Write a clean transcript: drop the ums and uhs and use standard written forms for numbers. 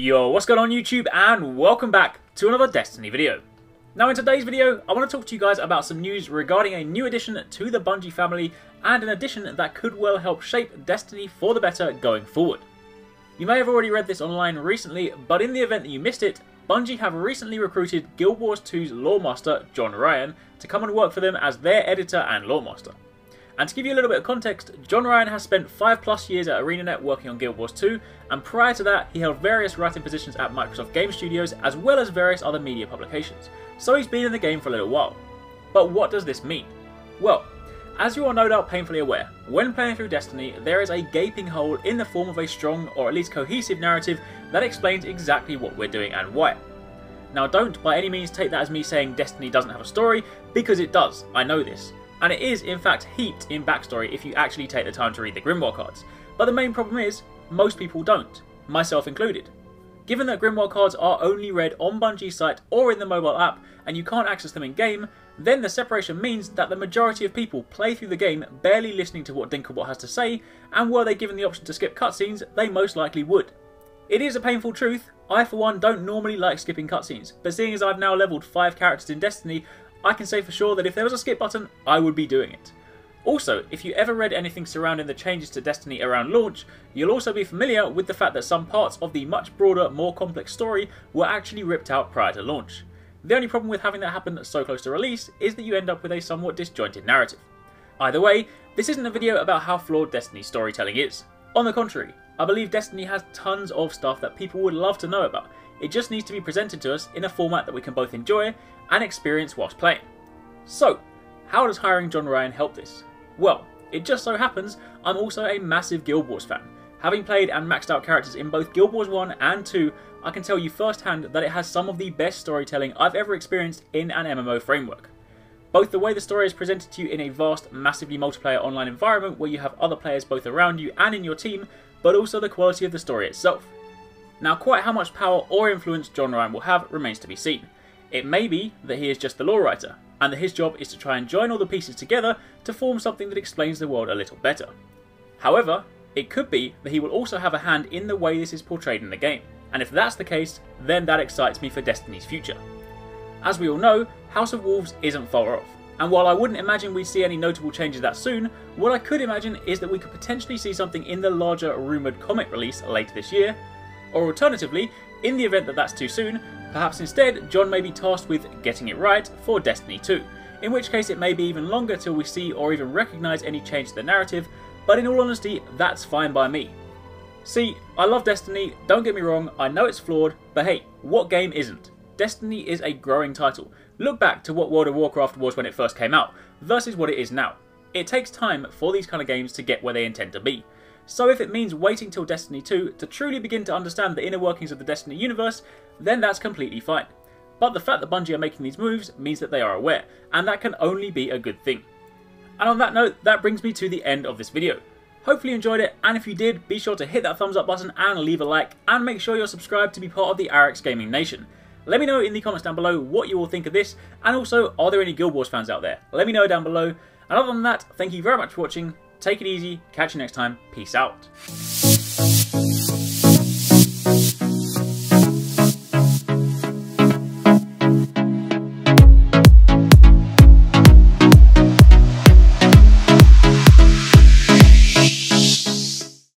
Yo, what's going on YouTube, and welcome back to another Destiny video. Now in today's video, I want to talk to you guys about some news regarding a new addition to the Bungie family, and an addition that could well help shape Destiny for the better going forward. You may have already read this online recently, but in the event that you missed it, Bungie have recently recruited Guild Wars 2's loremaster, John Ryan, to come and work for them as their editor and loremaster. And to give you a little bit of context, John Ryan has spent 5+ years at ArenaNet working on Guild Wars 2, and prior to that he held various writing positions at Microsoft Game Studios as well as various other media publications, so he's been in the game for a little while. But what does this mean? Well, as you are no doubt painfully aware, when playing through Destiny there is a gaping hole in the form of a strong or at least cohesive narrative that explains exactly what we're doing and why. Now don't by any means take that as me saying Destiny doesn't have a story, because it does, I know this. And it is in fact heaped in backstory if you actually take the time to read the Grimoire cards. But the main problem is, most people don't, myself included. Given that Grimoire cards are only read on Bungie's site or in the mobile app, and you can't access them in game, then the separation means that the majority of people play through the game barely listening to what Dinklebot has to say, and were they given the option to skip cutscenes, they most likely would. It is a painful truth, I for one don't normally like skipping cutscenes, but seeing as I've now leveled 5 characters in Destiny, I can say for sure that if there was a skip button, I would be doing it. Also, if you ever read anything surrounding the changes to Destiny around launch, you'll also be familiar with the fact that some parts of the much broader, more complex story were actually ripped out prior to launch. The only problem with having that happen so close to release is that you end up with a somewhat disjointed narrative. Either way, this isn't a video about how flawed Destiny's storytelling is. On the contrary, I believe Destiny has tons of stuff that people would love to know about. It just needs to be presented to us in a format that we can both enjoy and experience whilst playing. So, how does hiring John Ryan help this? Well, it just so happens I'm also a massive Guild Wars fan. Having played and maxed out characters in both Guild Wars 1 and 2, I can tell you firsthand that it has some of the best storytelling I've ever experienced in an MMO framework. Both the way the story is presented to you in a vast, massively multiplayer online environment where you have other players both around you and in your team, but also the quality of the story itself. Now, quite how much power or influence John Ryan will have remains to be seen. It may be that he is just the lore writer, and that his job is to try and join all the pieces together to form something that explains the world a little better. However, it could be that he will also have a hand in the way this is portrayed in the game, and if that's the case, then that excites me for Destiny's future. As we all know, House of Wolves isn't far off, and while I wouldn't imagine we'd see any notable changes that soon, what I could imagine is that we could potentially see something in the larger rumoured comic release later this year, or alternatively, in the event that that's too soon, perhaps instead John may be tasked with getting it right for Destiny 2, in which case it may be even longer till we see or even recognise any change to the narrative, but in all honesty, that's fine by me. See, I love Destiny, don't get me wrong, I know it's flawed, but hey, what game isn't? Destiny is a growing title. Look back to what World of Warcraft was when it first came out, versus what it is now. It takes time for these kind of games to get where they intend to be. So if it means waiting till Destiny 2 to truly begin to understand the inner workings of the Destiny universe, then that's completely fine. But the fact that Bungie are making these moves means that they are aware, and that can only be a good thing. And on that note, that brings me to the end of this video. Hopefully you enjoyed it, and if you did, be sure to hit that thumbs up button and leave a like, and make sure you're subscribed to be part of the Arekkz Gaming Nation. Let me know in the comments down below what you all think of this, and also, are there any Guild Wars fans out there? Let me know down below, and other than that, thank you very much for watching. Take it easy, catch you next time, peace out.